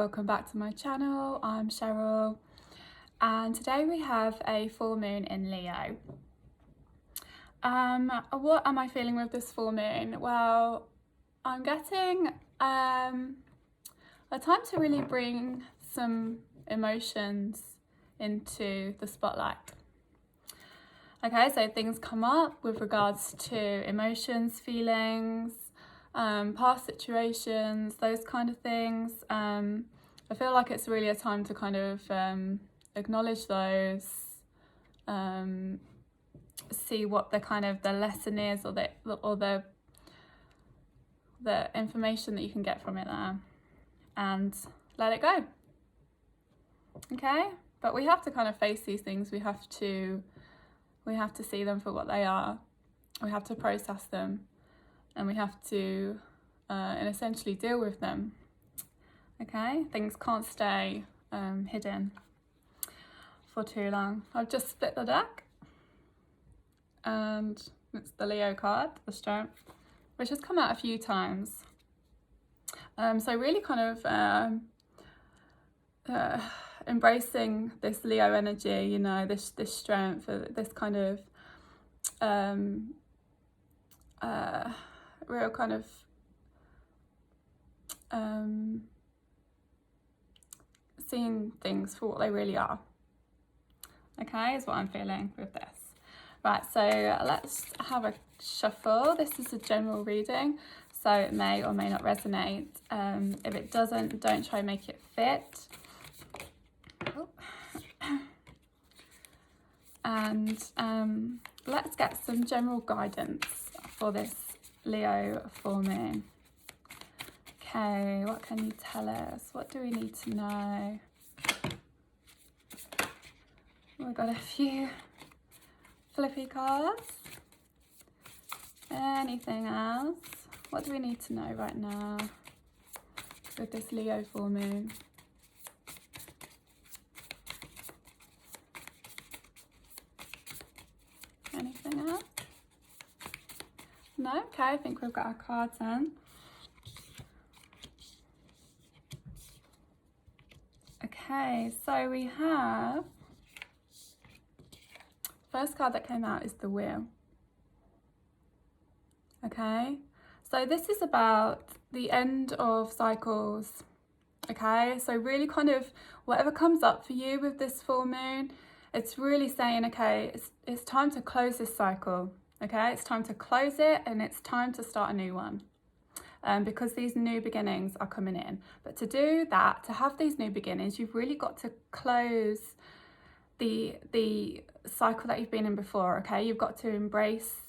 welcome back to my channel. I'm Cheryl and today we have a full moon in Leo. What am I feeling with this full moon? Well, I'm getting a time to really bring some emotions into the spotlight. Okay, so things come up with regards to emotions, feelings, past situations, those kind of things. I feel like it's really a time to kind of acknowledge those, see what the lesson is, or the information that you can get from it there, and let it go. Okay, but we have to kind of face these things. We have to see them for what they are. We have to process them, and we have to and essentially deal with them. Okay, things can't stay hidden for too long. I've just split the deck, and it's the Leo card, the Strength, which has come out a few times. So really kind of embracing this Leo energy, you know, this strength, this kind of real kind of seeing things for what they really are. Okay, is what I'm feeling with this. Right, so let's have a shuffle. This is a general reading, so it may or may not resonate. If it doesn't, don't try and make it fit. Oh. And let's get some general guidance for this Leo full moon. Okay, what can you tell us? What do we need to know? We've got a few flippy cards. Anything else? What do we need to know right now with this Leo full moon? Anything else? No? Okay, I think we've got our cards in. Okay, so we have, first card that came out is the Wheel. Okay, so this is about the end of cycles. Okay, so really kind of whatever comes up for you with this full moon, it's really saying, okay, it's time to close this cycle. Okay, it's time to close it, and it's time to start a new one. Because these new beginnings are coming in. But to do that, to have these new beginnings, you've really got to close the cycle that you've been in before. Okay, you've got to embrace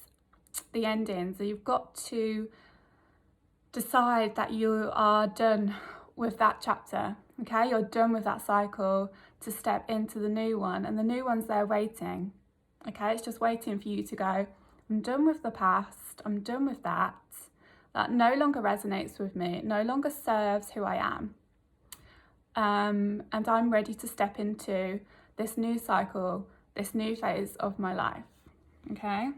the endings. You've got to decide that you are done with that chapter. Okay, you're done with that cycle to step into the new one, and the new one's there waiting. Okay, it's just waiting for you to go, I'm done with the past, I'm done with that. That no longer resonates with me, it no longer serves who I am. And I'm ready to step into this new cycle, this new phase of my life. Okay,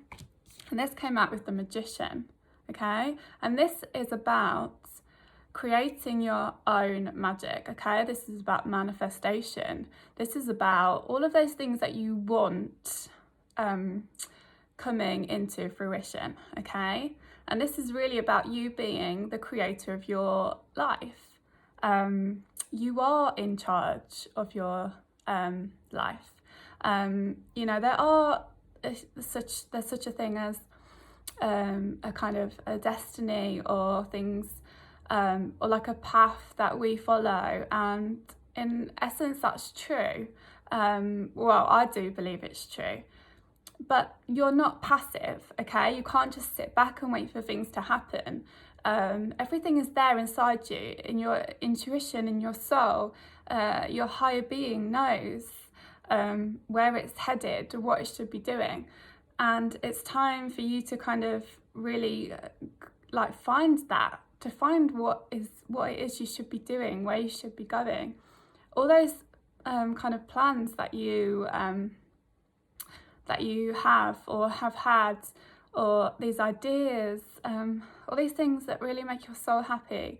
and this came out with the Magician. Okay, and this is about creating your own magic. Okay, this is about manifestation. This is about all of those things that you want coming into fruition. Okay, and this is really about you being the creator of your life. You are in charge of your life. You know, there's such a thing as a kind of a destiny, or things, or like a path that we follow, and in essence that's true. Well, I do believe it's true, but you're not passive. Okay, you can't just sit back and wait for things to happen. Everything is there inside you, in your intuition, in your soul. Your higher being knows where it's headed, what it should be doing, and it's time for you to kind of really find that, to find what it is you should be doing, where you should be going. All those kind of plans that you have or have had, or these ideas, all these things that really make your soul happy,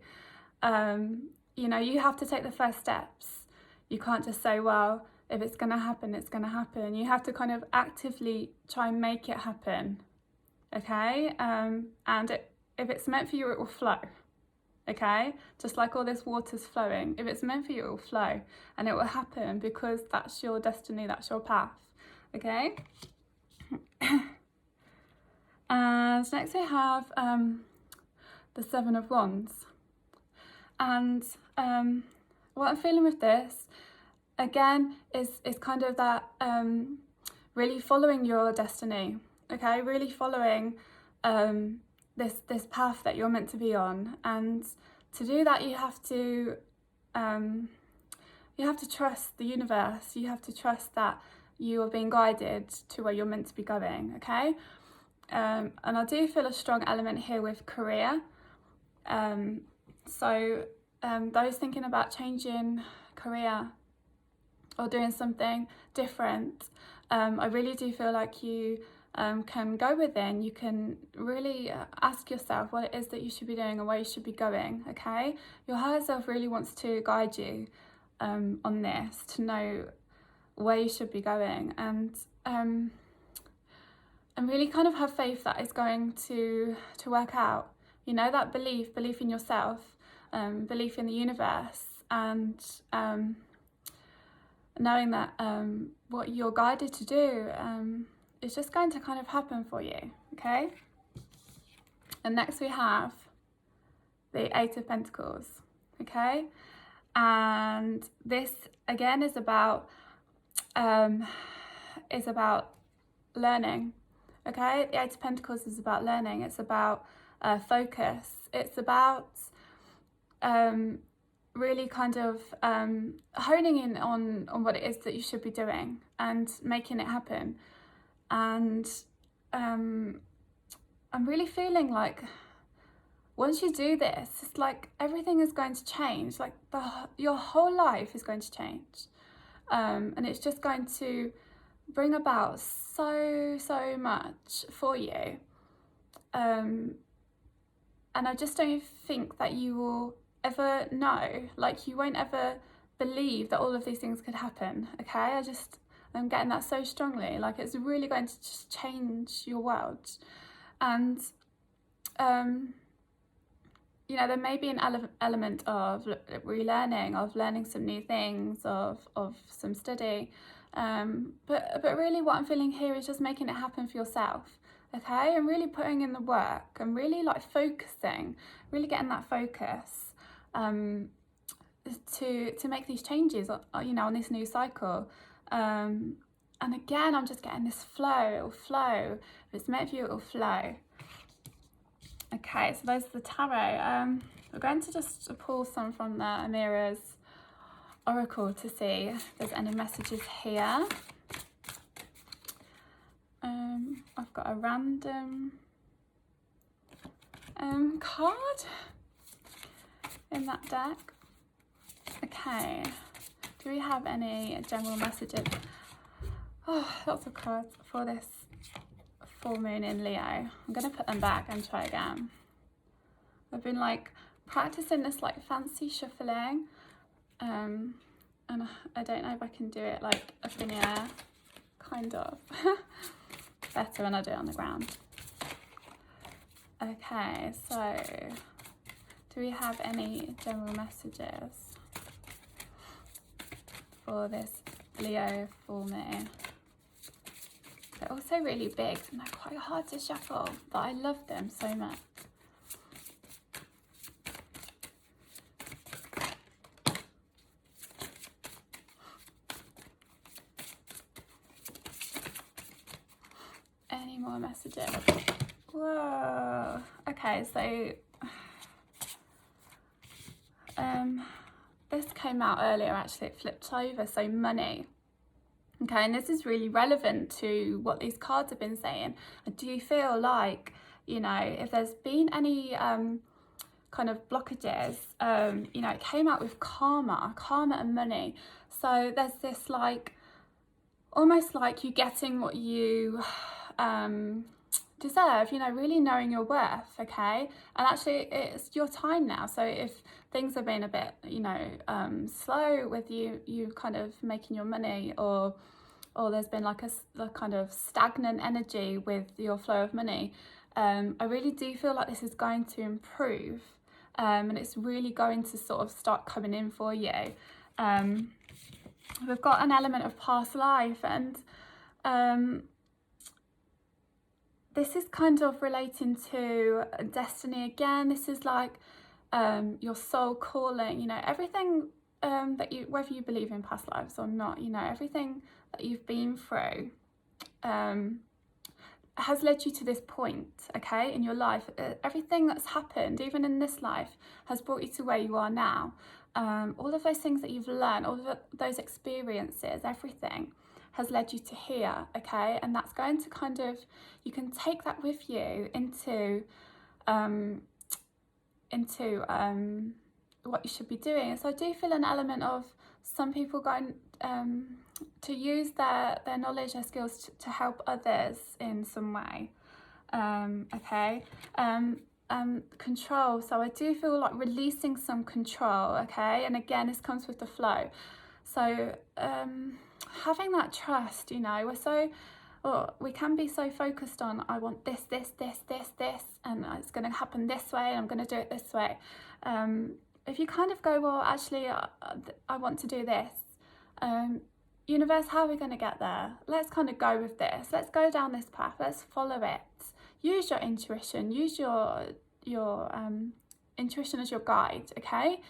you know, you have to take the first steps. You can't just say, well, if it's going to happen, it's going to happen. You have to kind of actively try and make it happen, okay? If it's meant for you, it will flow, okay? Just like all this water's flowing. If it's meant for you, it will flow, and it will happen because that's your destiny, that's your path, okay? And next we have the Seven of Wands. And what I'm feeling with this, again, is kind of that really following your destiny, okay? Really following this path that you're meant to be on. And to do that, you have to trust the universe. You have to trust that you are being guided to where you're meant to be going, okay? And I do feel a strong element here with career. So those thinking about changing career or doing something different, I really do feel like you can go within. You can really ask yourself what it is that you should be doing and where you should be going, okay? Your higher self really wants to guide you on this, to know where you should be going, and really kind of have faith that it's going to work out. You know, that belief in yourself, belief in the universe, and knowing that what you're guided to do is just going to kind of happen for you, okay? And next we have the Eight of Pentacles, okay? And this again is about learning, okay? The Eight of Pentacles is about learning. It's about focus. It's about really kind of honing in on what it is that you should be doing and making it happen. And I'm really feeling like once you do this, it's like everything is going to change. Like your whole life is going to change, and it's just going to bring about so much for you. And I just don't think that you will ever know, like you won't ever believe that all of these things could happen, okay? I'm getting that so strongly, like it's really going to just change your world. And you know, there may be an element of relearning, of learning some new things, of some study, but really what I'm feeling here is just making it happen for yourself, okay? And really putting in the work and really like focusing, really getting that focus to make these changes, you know, on this new cycle. And again, I'm just getting this flow. It'll flow. If it's meant for you, it'll flow. Okay, so those are the tarot. We're going to just pull some from the Amira's Oracle to see if there's any messages here. I've got a random card in that deck. Okay, do we have any general messages? Oh, lots of cards for this full moon in Leo. I'm going to put them back and try again. I've been like practicing this like fancy shuffling, and I don't know if I can do it like up in the air, kind of. Better when I do it on the ground. Okay, so do we have any general messages for this Leo full moon? They're also really big and they're quite hard to shuffle, but I love them so much. Any more messages? Whoa. Okay, so this came out earlier, actually. It flipped over, so money. Okay, and this is really relevant to what these cards have been saying. I do feel like, you know, if there's been any kind of blockages, you know, it came out with karma and money. So there's this like, almost like you getting what you deserve, you know, really knowing your worth, okay? And actually it's your time now. So if things have been a bit, you know, slow with you kind of making your money, or there's been like a kind of stagnant energy with your flow of money, I really do feel like this is going to improve, and it's really going to sort of start coming in for you. We've got an element of past life, and this is kind of relating to destiny again. This is like your soul calling, you know, everything that you, whether you believe in past lives or not, you know, everything that you've been through has led you to this point, okay, in your life. Everything that's happened, even in this life, has brought you to where you are now. All of those things that you've learned, all of those experiences, everything has led you to here, okay? And that's going to kind of, you can take that with you into what you should be doing. So I do feel an element of some people going to use their knowledge, their skills to help others in some way, okay? Control, so I do feel like releasing some control, okay? And again, this comes with the flow. So having that trust, you know, we can be so focused on, I want this, and it's going to happen this way, and I'm going to do it this way. If you kind of go, well, actually, I want to do this. Universe, how are we going to get there? Let's kind of go with this. Let's go down this path. Let's follow it. Use your intuition. Use your intuition as your guide, okay?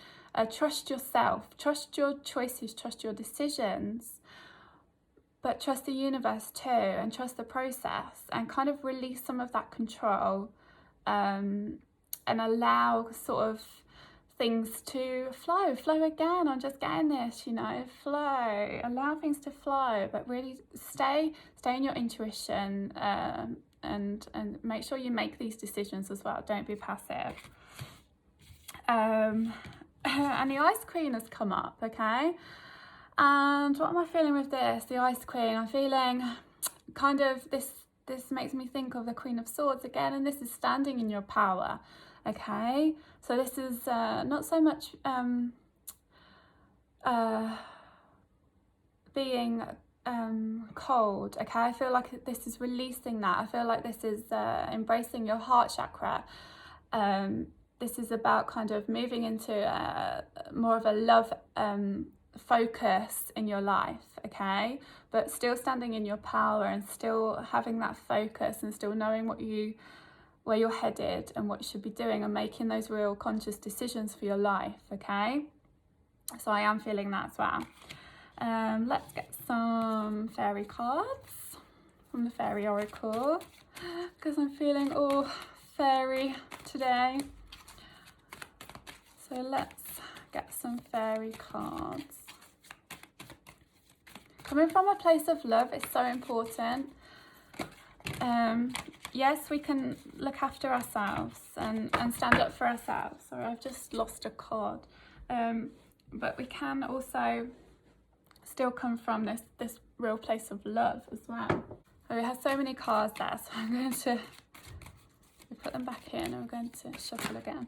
Trust yourself. Trust your choices. Trust your decisions. But trust the universe too, and trust the process, and kind of release some of that control, and allow sort of things to flow again. I'm just getting this, you know, flow, allow things to flow, but really stay in your intuition, and make sure you make these decisions as well. Don't be passive. And the Ice Queen has come up, okay? And what am I feeling with this? The Ice Queen, I'm feeling kind of this makes me think of the Queen of Swords again, and this is standing in your power, okay? So this is not so much being cold, okay? I feel like this is releasing that. I feel like this is embracing your heart chakra. This is about kind of moving into more of a love focus in your life, okay? But still standing in your power, and still having that focus, and still knowing where you're headed and what you should be doing, and making those real conscious decisions for your life, okay? So I am feeling that as well. Let's get some fairy cards from the Fairy Oracle, because I'm feeling all fairy today. So let's get some fairy cards. Coming from a place of love is so important. Yes, we can look after ourselves and stand up for ourselves. Sorry, I've just lost a card. But we can also still come from this real place of love as well. So we have so many cards there, so I'm going to put them back in, and we're going to shuffle again.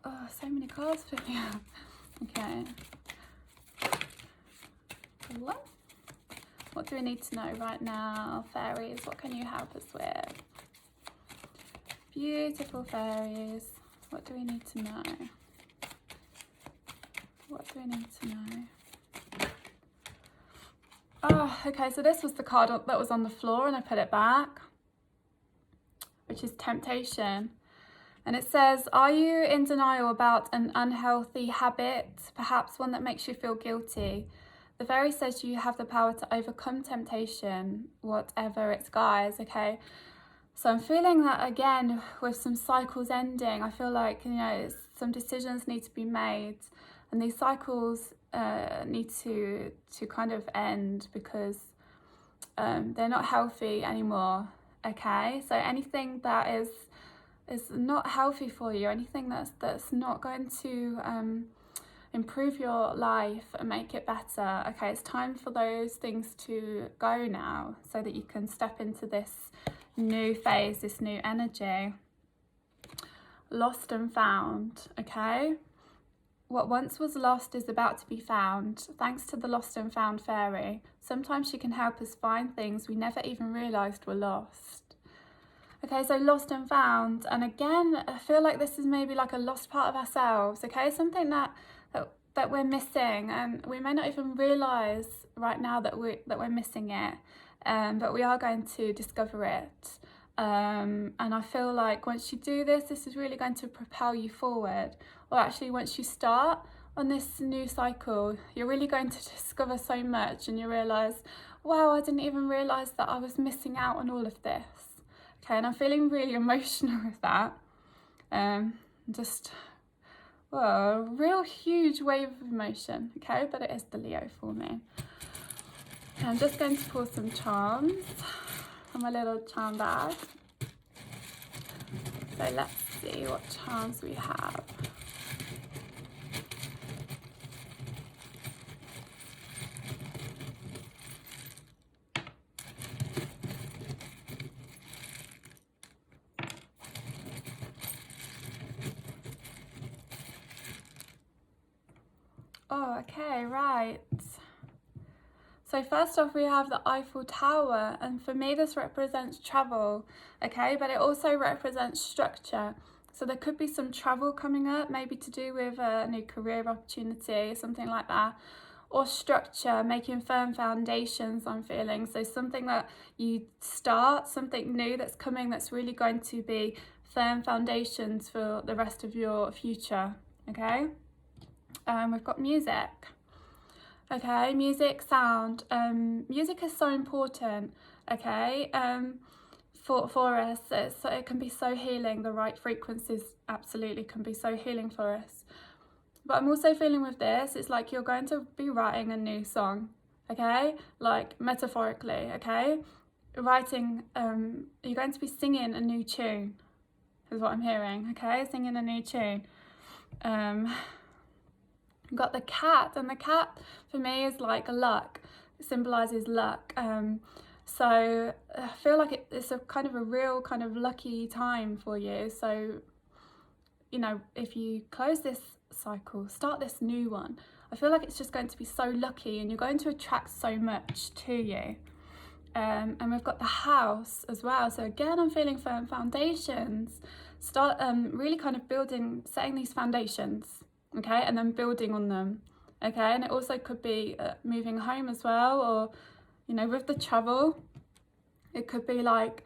Oh, so many cards for me. Okay. What do we need to know right now? Fairies, what can you help us with? Beautiful fairies. What do we need to know? What do we need to know? Oh, okay, so this was the card that was on the floor, and I put it back, which is temptation. And it says, are you in denial about an unhealthy habit, perhaps one that makes you feel guilty? The fairy says you have the power to overcome temptation, whatever its guise, okay? So I'm feeling that again with some cycles ending. I feel like, you know, some decisions need to be made, and these cycles need to kind of end, because they're not healthy anymore, okay? So anything that is not healthy for you, anything that's not going to improve your life and make it better, okay, it's time for those things to go now, so that you can step into this new phase, this new energy. Lost and found, okay? What once was lost is about to be found, thanks to the lost and found fairy. Sometimes she can help us find things we never even realised were lost. Okay, so lost and found, and again, I feel like this is maybe like a lost part of ourselves, okay? Something that we're missing, and we may not even realise right now that we're missing it, but we are going to discover it. And I feel like once you do this, this is really going to propel you forward. Or actually, once you start on this new cycle, you're really going to discover so much, and you realise, wow, I didn't even realise that I was missing out on all of this. Okay, and I'm feeling really emotional with that. Whoa, a real huge wave of emotion, okay? But it is the Leo for me. Okay, I'm just going to pull some charms from my little charm bag. So let's see what charms we have. Oh, okay, right. So first off, we have the Eiffel Tower, and for me this represents travel, okay, but it also represents structure. So there could be some travel coming up, maybe to do with a new career opportunity, something like that, or structure, making firm foundations, I'm feeling. So something that you start, something new that's coming, that's really going to be firm foundations for the rest of your future, okay? We've got music. Okay, music, sound. Music is so important, okay, for us. It can be so healing. The right frequencies absolutely can be so healing for us. But I'm also feeling with this, it's like you're going to be writing a new song, okay, like metaphorically, okay, writing, you're going to be singing a new tune, is what I'm hearing, okay, singing a new tune. Got the cat, and the cat for me is like luck. It symbolises luck. So I feel like it's a kind of a real kind of lucky time for you. So, you know, if you close this cycle, start this new one, I feel like it's just going to be so lucky, and you're going to attract so much to you. And we've got the house as well. So again, I'm feeling firm foundations. Start really kind of building, setting these foundations. Okay, and then building on them, okay, and it also could be moving home as well, or, you know, with the travel, it could be like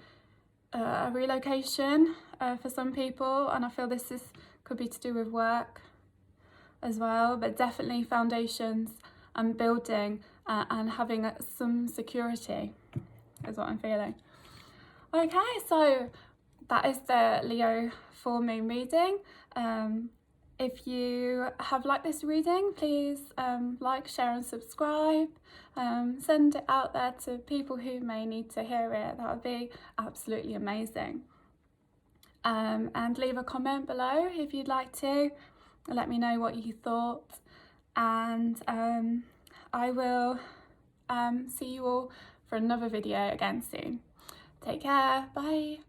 a relocation for some people, and I feel this could be to do with work as well, but definitely foundations and building and having some security is what I'm feeling. Okay, so that is the Leo full moon reading. If you have liked this reading, please like, share and subscribe. Send it out there to people who may need to hear it. That would be absolutely amazing. And leave a comment below if you'd like to. Let me know what you thought. And I will see you all for another video again soon. Take care. Bye.